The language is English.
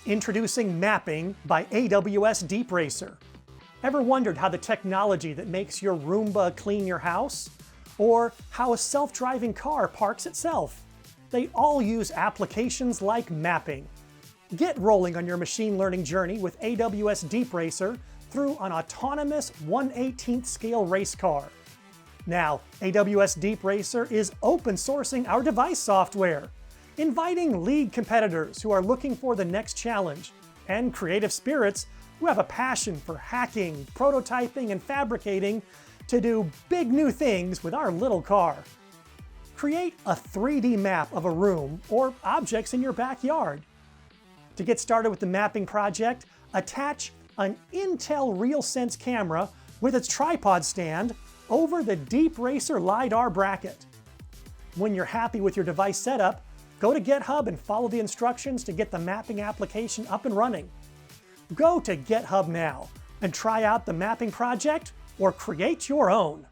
Introducing Mapping by AWS DeepRacer. Ever wondered how the technology that makes your Roomba clean your house? Or how a self-driving car parks itself? They all use applications like mapping. Get rolling on your machine learning journey with AWS DeepRacer through an autonomous 1/18th scale race car. Now, AWS DeepRacer is open sourcing our device software, inviting league competitors who are looking for the next challenge, and creative spirits who have a passion for hacking, prototyping, and fabricating to do big new things with our little car. Create a 3D map of a room or objects in your backyard. To get started with the mapping project, attach an Intel RealSense camera with its tripod stand over the DeepRacer LiDAR bracket. When you're happy with your device setup, go to GitHub and follow the instructions to get the mapping application up and running. Go to GitHub now and try out the mapping project or create your own.